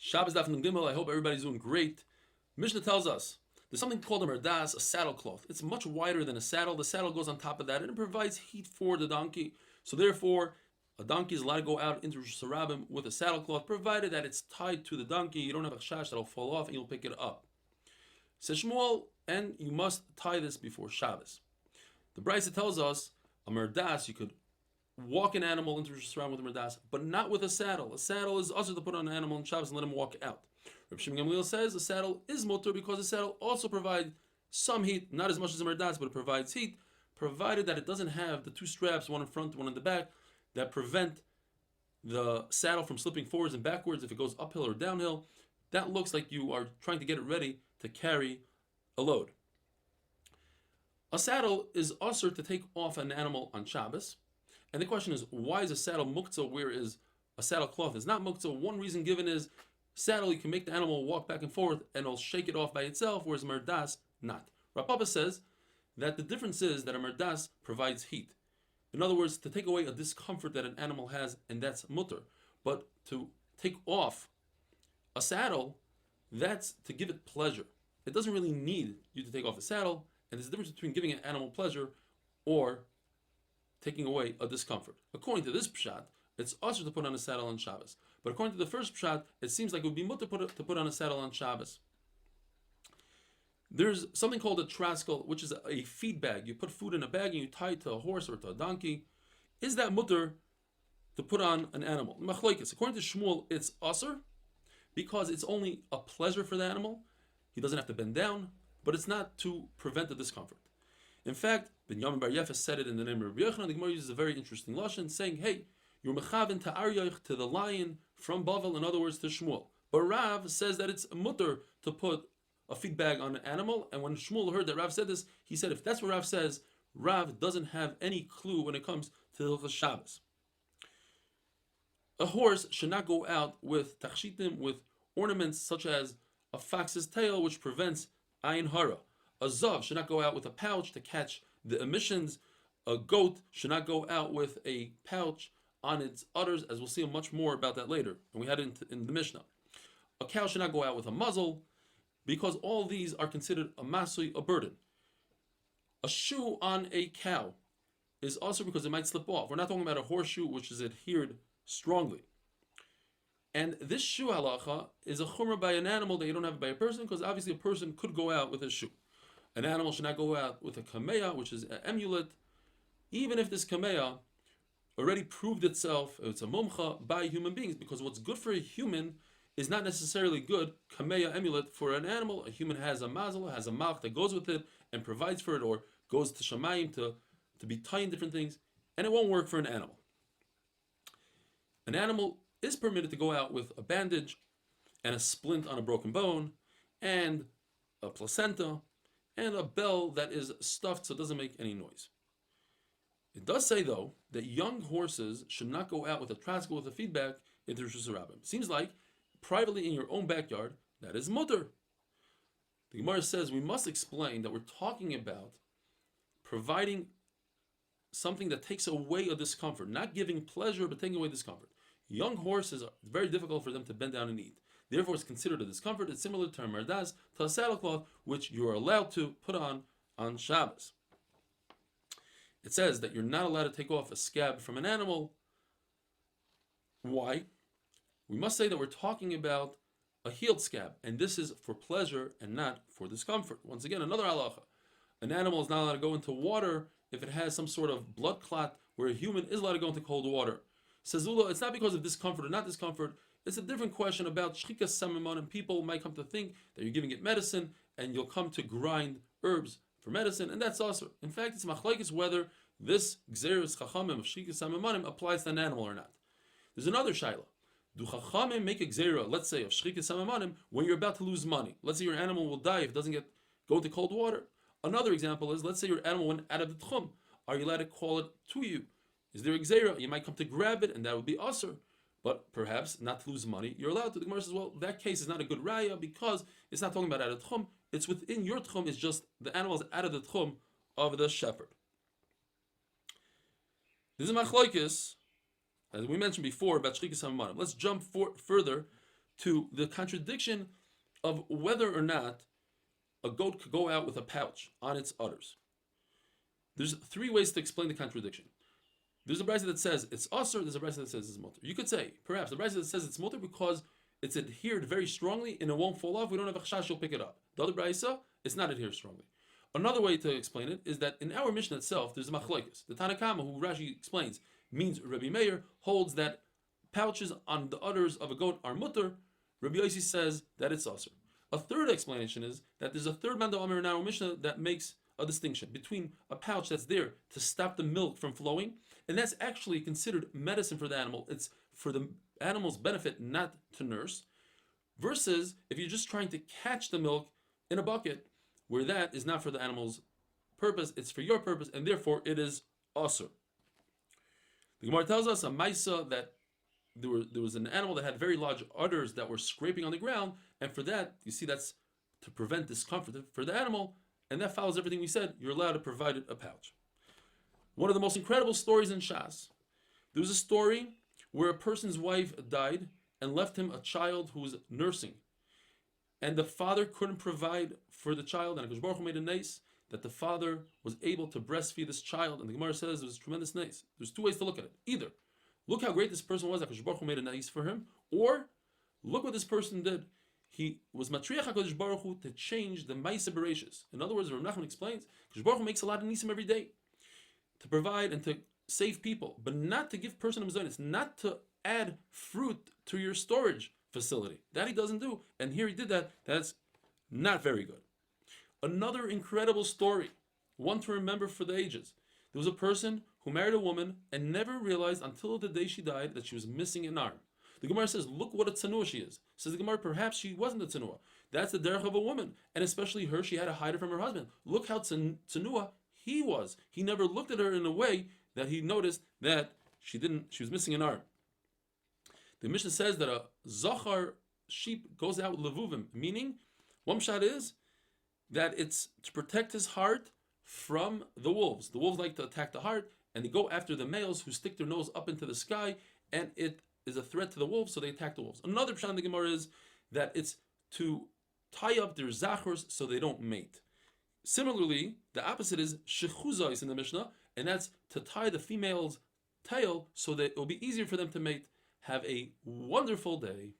Shabbos Daf and Gimel. I hope everybody's doing great. Mishnah tells us there's something called a merdas, a saddle cloth. It's much wider than a saddle. The saddle goes on top of that, and it provides heat for the donkey. So therefore, a donkey is allowed to go out into Rosh Hashanah with a saddle cloth, provided that it's tied to the donkey. You don't have a chash that'll fall off, and you'll pick it up. Says Shmuel, and you must tie this before Shabbos. The Brisa tells us a merdas, you could walk an animal into Rosh Hashanah with a merdas, but not with a saddle. A saddle is also to put on an animal on Shabbos and let him walk out. Reb Shimon Gamliel says a saddle is mutter because a saddle also provides some heat, not as much as a merdas, but it provides heat, provided that it doesn't have the two straps, one in front, one in the back, that prevent the saddle from slipping forwards and backwards if it goes uphill or downhill. That looks like you are trying to get it ready to carry a load. A saddle is usher to take off an animal on Shabbos. And the question is, why is a saddle muktzah whereas a saddle cloth is not muktzah? One reason given is, saddle, you can make the animal walk back and forth and it'll shake it off by itself, whereas merdas, not. Rav Papa says that the difference is that a merdas provides heat. In other words, to take away a discomfort that an animal has, and that's mutter. But to take off a saddle, that's to give it pleasure. It doesn't really need you to take off a saddle, and there's a difference between giving an animal pleasure or taking away a discomfort. According to this pshat, it's usher to put on a saddle on Shabbos. But according to the first pshat, it seems like it would be mutter to put on a saddle on Shabbos. There's something called a traskel, which is a feed bag. You put food in a bag and you tie it to a horse or to a donkey. Is that mutter to put on an animal? Machlokes. According to Shmuel, it's usher because it's only a pleasure for the animal. He doesn't have to bend down, but it's not to prevent the discomfort. In fact, Ben Yamin Bar Yefes said it in the name of Rabbi Yochanan. The Gemara uses a very interesting lashon, saying, "Hey, you're mechaven to Aryoch, to the lion from Bavel." In other words, to Shmuel. But Rav says that it's mutter to put a feed bag on an animal. And when Shmuel heard that Rav said this, he said, if that's what Rav says, Rav doesn't have any clue when it comes to Hilchos Shabbos. A horse should not go out with tachshitim, with ornaments such as a fox's tail, which prevents ayin hara. A zav should not go out with a pouch to catch the emissions. A goat should not go out with a pouch on its udders, as we'll see much more about that later. And we had it in the Mishnah. A cow should not go out with a muzzle, because all these are considered a masui, a burden. A shoe on a cow is also because it might slip off. We're not talking about a horseshoe which is adhered strongly. And this shoe halacha is a chumrah by an animal that you don't have by a person, because obviously a person could go out with a shoe. An animal should not go out with a kameya, which is an amulet, even if this kameya already proved itself, it's a mumcha, by human beings, because what's good for a human is not necessarily good, kameya amulet, for an animal. A human has a mazel, has a malch that goes with it and provides for it, or goes to shamayim to be tying different things, and it won't work for an animal. An animal is permitted to go out with a bandage and a splint on a broken bone and a placenta and a bell that is stuffed so it doesn't make any noise. It does say, though, that young horses should not go out with a traskel with a feedback into Rosh Hashanah. Seems like privately in your own backyard, that is mutter. The Gemara says we must explain that we're talking about providing something that takes away a discomfort, not giving pleasure, but taking away discomfort. Young horses are very difficult for them to bend down and eat. Therefore, it's considered a discomfort. It's similar to a merdas, to a saddle cloth, which you are allowed to put on Shabbos. It says that you're not allowed to take off a scab from an animal. Why? We must say that we're talking about a healed scab, and this is for pleasure and not for discomfort. Once again, another halacha. An animal is not allowed to go into water if it has some sort of blood clot, where a human is allowed to go into cold water. Says Zula, it's not because of discomfort or not discomfort. It's a different question about shchikas samimon, and people might come to think that you're giving it medicine, and you'll come to grind herbs for medicine, and that's also. In fact, it's machlokes whether this gzeres chachamim of shchikas samimonim applies to an animal or not. There's another shaila. Do chachamim make a gzera, let's say, of shchikas samimonim when you're about to lose money? Let's say your animal will die if it doesn't go into cold water. Another example is, let's say your animal went out of the tchum. Are you allowed to call it to you? Is there a gzera? You might come to grab it, and that would be usher. But perhaps not to lose money, you're allowed to. The Gemara says, well, that case is not a good raya because it's not talking about out of tchum. It's within your tchum. It's just the animal is out of the tchum of the shepherd. This is machlokes, as we mentioned before, about shchikas hamanim. Let's jump further to the contradiction of whether or not a goat could go out with a pouch on its udders. There's three ways to explain the contradiction. There's a brisa that says it's asur, there's a brisa that says it's mutter. You could say, perhaps, the brisa that says it's mutter because it's adhered very strongly and it won't fall off. We don't have a chashash, you'll pick it up. The other brisa, it's not adhered strongly. Another way to explain it is that in our Mishnah itself, there's a machlokes. The Tanna Kama, who Rashi explains, means Rabbi Meir, holds that pouches on the udders of a goat are mutter. Rabbi Yossi says that it's asur. A third explanation is that there's a third man in our Mishnah that makes a distinction between a pouch that's there to stop the milk from flowing, and that's actually considered medicine for the animal. It's for the animal's benefit, not to nurse, versus if you're just trying to catch the milk in a bucket, where that is not for the animal's purpose, it's for your purpose, and therefore it is asur. The Gemara tells us a maisa that there was an animal that had very large udders that were scraping on the ground, and for that, you see, that's to prevent discomfort for the animal, and that follows everything we said. You're allowed to provide it a pouch. One of the most incredible stories in Shas, there was a story where a person's wife died and left him a child who was nursing, and the father couldn't provide for the child, and HaKadosh Baruch Hu made a nace that the father was able to breastfeed this child, and the Gemara says it was a tremendous nace. There's two ways to look at it. Either look how great this person was, HaKadosh Baruch Hu made a nace for him, or look what this person did. He was matriach HaKadosh Baruch Hu to change the Maaseh Bereishis. In other words, Rav Nachman explains, HaKadosh Baruch Hu makes a lot of nisim every day to provide and to save people, but not to give person a mizon. It's not to add fruit to your storage facility. That he doesn't do. And here he did that. That's not very good. Another incredible story, one to remember for the ages. There was a person who married a woman and never realized until the day she died that she was missing an arm. The Gemara says, look what a tzanuah she is. Says the Gemara, perhaps she wasn't a tzanuah. That's the derech of a woman. And especially her, she had to hide it from her husband. Look how tzanuah he was. He never looked at her in a way that he noticed that she was missing an arm. The Mishnah says that a zachar sheep goes out with levuvim, meaning, one shot is that it's to protect his heart from the wolves. The wolves like to attack the heart, and they go after the males who stick their nose up into the sky, and it is a threat to the wolves, so they attack the wolves. Another pshat in the Gemara is that it's to tie up their zachars so they don't mate. Similarly, the opposite is shechuzais in the Mishnah, and that's to tie the female's tail so that it will be easier for them to mate. Have a wonderful day.